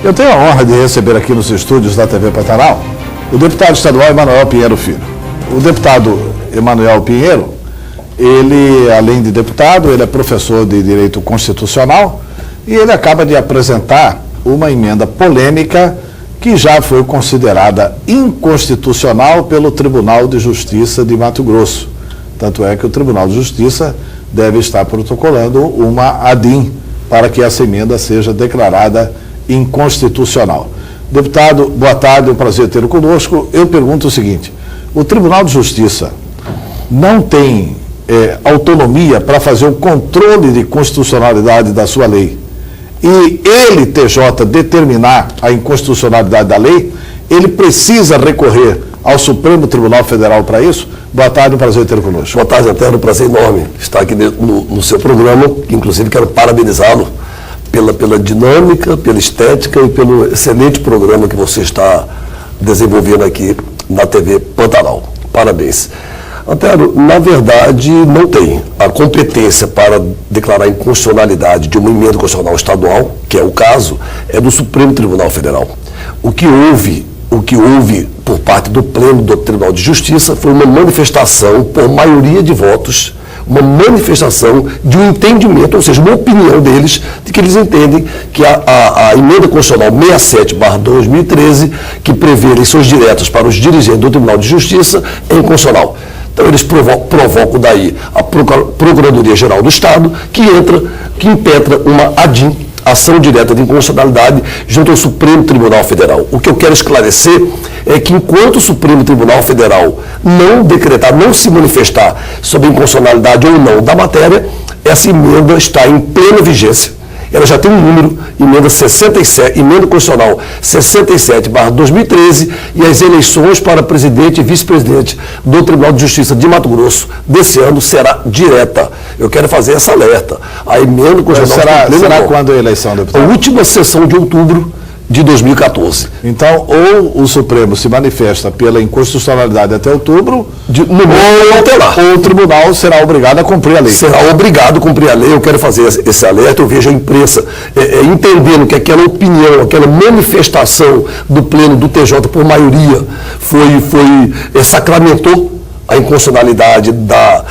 Eu tenho a honra de receber aqui nos estúdios da TV Pantanal o deputado estadual Emanuel Pinheiro Filho. O deputado Emanuel Pinheiro, ele, além de deputado, ele é professor de Direito Constitucional e ele acaba de apresentar uma emenda polêmica que já foi considerada inconstitucional pelo Tribunal de Justiça de Mato Grosso. Tanto é que o Tribunal de Justiça deve estar protocolando uma ADIM para que essa emenda seja declarada inconstitucional. Deputado, boa tarde, é um prazer tê-lo conosco. Eu pergunto o seguinte: o Tribunal de Justiça não tem autonomia para fazer o controle de constitucionalidade da sua lei e ele, TJ, determinar a inconstitucionalidade da lei, ele precisa recorrer ao Supremo Tribunal Federal para isso? Boa tarde, um prazer tê-lo conosco. Boa tarde, Antero, um prazer enorme estar aqui no seu programa, que inclusive quero parabenizá-lo pela dinâmica, pela estética e pelo excelente programa que você está desenvolvendo aqui na TV Pantanal. Parabéns. Antero, na verdade, não tem a competência para declarar a inconstitucionalidade de uma emenda constitucional estadual, que é o caso, é do Supremo Tribunal Federal. O que houve por parte do Pleno do Tribunal de Justiça foi uma manifestação por maioria de votos, uma manifestação de um entendimento, ou seja, uma opinião deles, de que eles entendem que a emenda constitucional 67/2013, que prevê eleições diretas para os dirigentes do Tribunal de Justiça, é inconstitucional. Então eles provocam daí a Procuradoria-Geral do Estado, que impetra uma ADIM, ação direta de inconstitucionalidade, junto ao Supremo Tribunal Federal. O que eu quero esclarecer é que enquanto o Supremo Tribunal Federal não decretar, não se manifestar sobre a inconstitucionalidade ou não da matéria, essa emenda está em plena vigência. Ela já tem um número, emenda constitucional 67/2013, e as eleições para presidente e vice-presidente do Tribunal de Justiça de Mato Grosso desse ano será direta. Eu quero fazer essa alerta. A emenda constitucional... Será quando a eleição, deputado? A última sessão de outubro de 2014. Então, ou o Supremo se manifesta pela inconstitucionalidade até outubro, ou o tribunal será obrigado a cumprir a lei. Será obrigado a cumprir a lei. Eu quero fazer esse alerta. Eu vejo a imprensa entendendo que aquela opinião, aquela manifestação do Pleno do TJ por maioria sacramentou a inconstitucionalidade da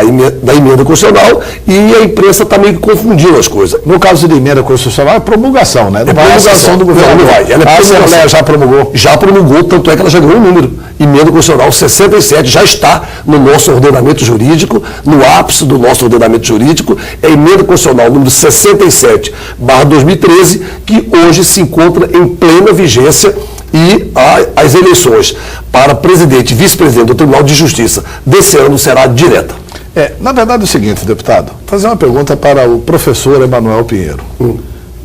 emenda constitucional, e a imprensa está meio que confundindo as coisas. No caso de emenda constitucional, é promulgação, né? É promulgação do governo. Não vai. A Assembleia já promulgou? Já promulgou, tanto é que ela já ganhou um número. Emenda constitucional 67 já está no nosso ordenamento jurídico, no ápice do nosso ordenamento jurídico. É a emenda constitucional número 67/2013, que hoje se encontra em plena vigência, e as eleições para presidente e vice-presidente do Tribunal de Justiça desse ano será direta. Na verdade é o seguinte, deputado, fazer uma pergunta para o professor Emanuel Pinheiro.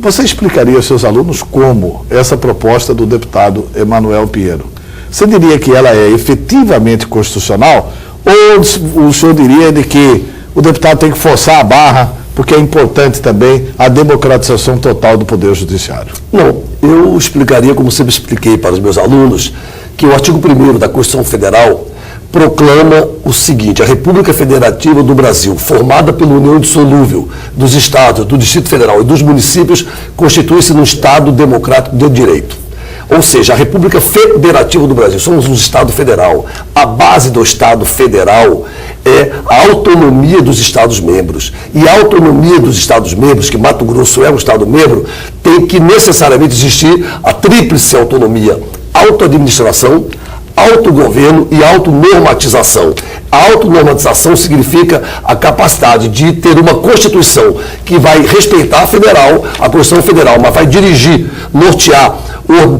Você explicaria aos seus alunos como essa proposta do deputado Emanuel Pinheiro? Você diria que ela é efetivamente constitucional, ou o senhor diria de que o deputado tem que forçar a barra, porque é importante também a democratização total do Poder Judiciário? Não, eu explicaria, como sempre expliquei para os meus alunos, que o artigo 1º da Constituição Federal proclama o seguinte: a República Federativa do Brasil, formada pela união indissolúvel dos Estados, do Distrito Federal e dos municípios, constitui-se num Estado democrático de direito. Ou seja, a República Federativa do Brasil, somos um Estado federal. A base do Estado federal é a autonomia dos Estados-membros. E a autonomia dos Estados-membros, que Mato Grosso é um Estado-membro, tem que necessariamente existir a tríplice autonomia: autoadministração, autogoverno e autonormatização. A autonormatização significa a capacidade de ter uma Constituição que vai respeitar a Constituição Federal, mas vai dirigir, nortear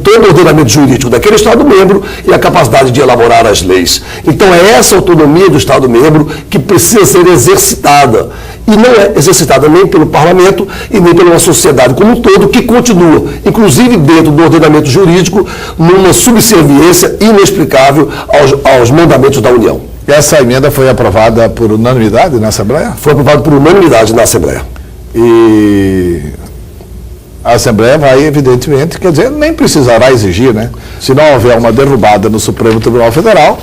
todo o ordenamento jurídico daquele Estado-membro e a capacidade de elaborar as leis. Então é essa autonomia do Estado-membro que precisa ser exercitada. E não é exercitada nem pelo parlamento e nem pela sociedade como um todo, que continua, inclusive dentro do ordenamento jurídico, numa subserviência inexplicável aos mandamentos da União. Essa emenda foi aprovada por unanimidade na Assembleia? Foi aprovada por unanimidade na Assembleia. E a Assembleia vai, evidentemente, quer dizer, nem precisará exigir, né? Se não houver uma derrubada no Supremo Tribunal Federal,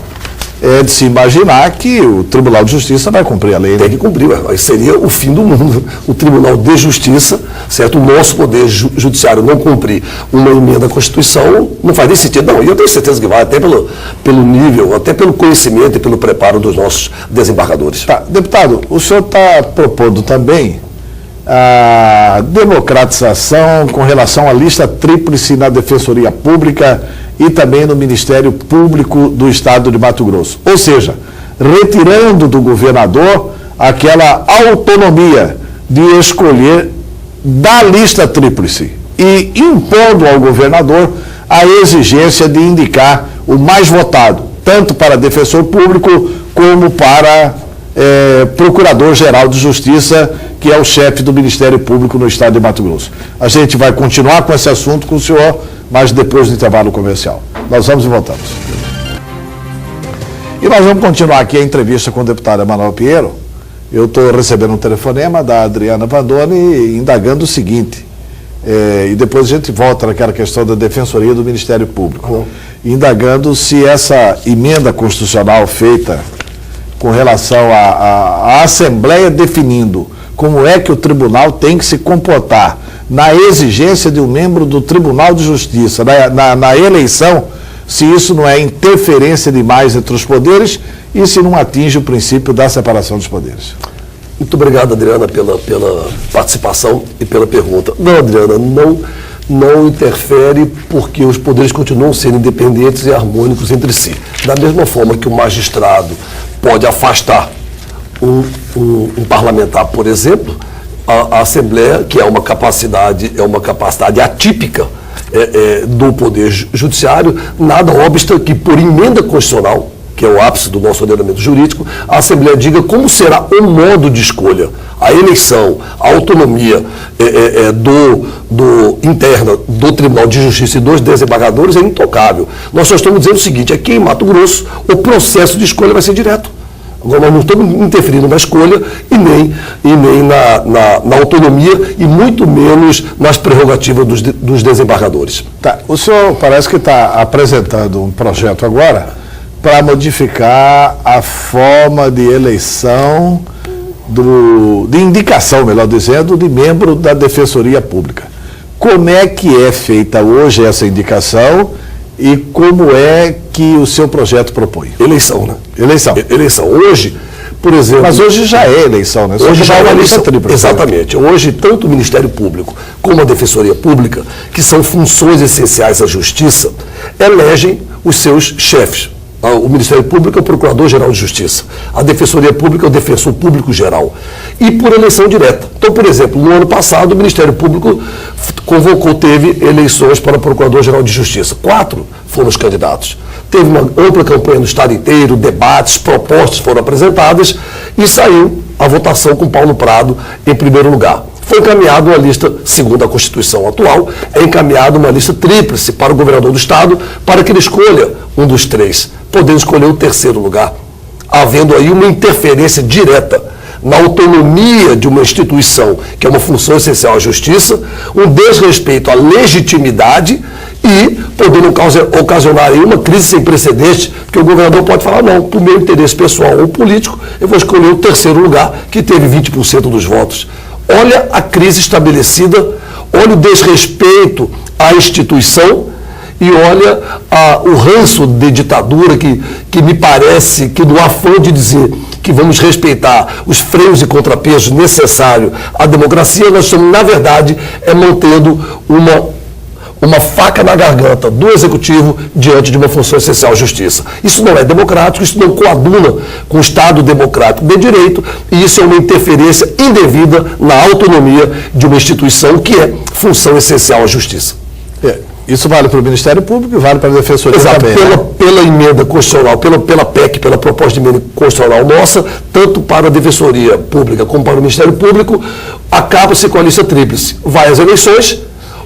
é de se imaginar que o Tribunal de Justiça vai cumprir a lei. Tem que cumprir, mas seria o fim do mundo. O Tribunal de Justiça, certo? O nosso Poder Judiciário não cumprir uma emenda à Constituição, não faz nem sentido. Não, e eu tenho certeza que vai, até pelo nível, até pelo conhecimento e pelo preparo dos nossos desembargadores. Tá, deputado, o senhor está propondo também a democratização com relação à lista tríplice na Defensoria Pública e também no Ministério Público do Estado de Mato Grosso. Ou seja, retirando do governador aquela autonomia de escolher da lista tríplice e impondo ao governador a exigência de indicar o mais votado, tanto para defensor público como para Procurador-Geral de Justiça, que é o chefe do Ministério Público no Estado de Mato Grosso. A gente vai continuar com esse assunto com o senhor, mas depois do intervalo comercial. Nós vamos e voltamos. E nós vamos continuar aqui a entrevista com o deputado Emanuel Pinheiro. Eu estou recebendo um telefonema da Adriana Vandoni indagando o seguinte, e depois a gente volta naquela questão da Defensoria do Ministério Público, indagando se essa emenda constitucional feita com relação à Assembleia definindo como é que o tribunal tem que se comportar na exigência de um membro do Tribunal de Justiça, na eleição, se isso não é interferência demais entre os poderes e se não atinge o princípio da separação dos poderes. Muito obrigado, Adriana, pela participação e pela pergunta. Não, Adriana, não interfere porque os poderes continuam sendo independentes e harmônicos entre si. Da mesma forma que o magistrado pode afastar um parlamentar, por exemplo, a Assembleia, que é uma capacidade atípica do Poder Judiciário, nada obsta que por emenda constitucional, que é o ápice do nosso ordenamento jurídico, a Assembleia diga como será o modo de escolha, a eleição, a autonomia interna do Tribunal de Justiça e dos desembargadores é intocável. Nós só estamos dizendo o seguinte, aqui em Mato Grosso o processo de escolha vai ser direto. Agora nós não estamos interferindo na escolha e nem na autonomia e muito menos nas prerrogativas dos desembargadores. Tá, o senhor parece que está apresentando um projeto agora para modificar a forma de eleição, de indicação, melhor dizendo, de membro da Defensoria Pública. Como é que é feita hoje essa indicação e como é que o seu projeto propõe? Eleição, né? Eleição. Hoje, por exemplo... Mas hoje já é eleição, né? Hoje já é uma lista tríplice. Exatamente. Hoje, tanto o Ministério Público como a Defensoria Pública, que são funções essenciais à Justiça, elegem os seus chefes. O Ministério Público é o Procurador-Geral de Justiça. A Defensoria Pública é o Defensor Público Geral. E por eleição direta. Então, por exemplo, no ano passado, o Ministério Público teve eleições para o Procurador-Geral de Justiça. 4 foram os candidatos. Teve uma ampla campanha no Estado inteiro, debates, propostas foram apresentadas e saiu a votação com Paulo Prado em primeiro lugar. Foi encaminhada uma lista, segundo a Constituição atual, é encaminhada uma lista tríplice para o governador do Estado para que ele escolha um dos 3, podendo escolher o terceiro lugar, havendo aí uma interferência direta na autonomia de uma instituição, que é uma função essencial à Justiça, um desrespeito à legitimidade e podendo ocasionar aí uma crise sem precedentes, porque o governador pode falar, não, por meu interesse pessoal ou político, eu vou escolher o terceiro lugar, que teve 20% dos votos. Olha a crise estabelecida, olha o desrespeito à instituição e olha o ranço de ditadura que me parece que no afã de dizer que vamos respeitar os freios e contrapesos necessários à democracia, nós estamos, na verdade, mantendo uma faca na garganta do Executivo diante de uma função essencial à Justiça. Isso não é democrático, isso não coaduna com o Estado democrático de direito e isso é uma interferência indevida na autonomia de uma instituição que é função essencial à Justiça. Isso vale para o Ministério Público e vale para a Defensoria também. Pela emenda constitucional, pela PEC, pela proposta de emenda constitucional nossa, tanto para a Defensoria Pública como para o Ministério Público, acaba-se com a lista tríplice. Vai às eleições,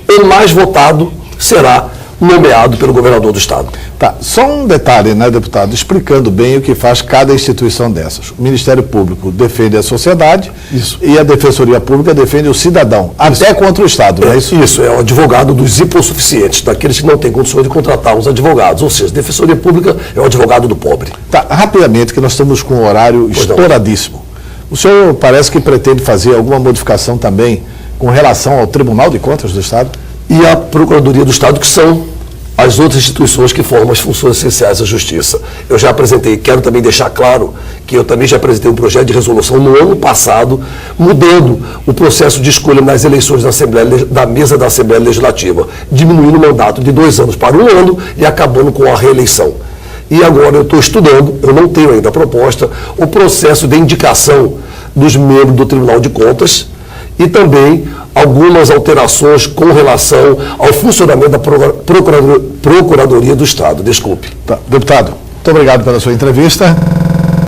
o mais votado será nomeado pelo governador do estado. Tá, só um detalhe, né, deputado, explicando bem o que faz cada instituição dessas. O Ministério Público defende a sociedade. Isso. E a Defensoria Pública defende o cidadão, até contra o Estado, não é isso? Isso, é o advogado dos hipossuficientes, daqueles que não têm condições de contratar os advogados, ou seja, a Defensoria Pública é o advogado do pobre. Tá, rapidamente, que nós estamos com um horário estouradíssimo. O senhor parece que pretende fazer alguma modificação também com relação ao Tribunal de Contas do Estado? E a Procuradoria do Estado, que são as outras instituições que formam as funções essenciais da Justiça. Eu já apresentei, quero também deixar claro que eu também já apresentei um projeto de resolução no ano passado, mudando o processo de escolha nas eleições da mesa da Assembleia Legislativa, diminuindo o mandato de 2 anos para 1 ano e acabando com a reeleição. E agora eu estou estudando, eu não tenho ainda a proposta, o processo de indicação dos membros do Tribunal de Contas e também algumas alterações com relação ao funcionamento da Procuradoria do Estado. Desculpe. Tá, deputado, muito obrigado pela sua entrevista.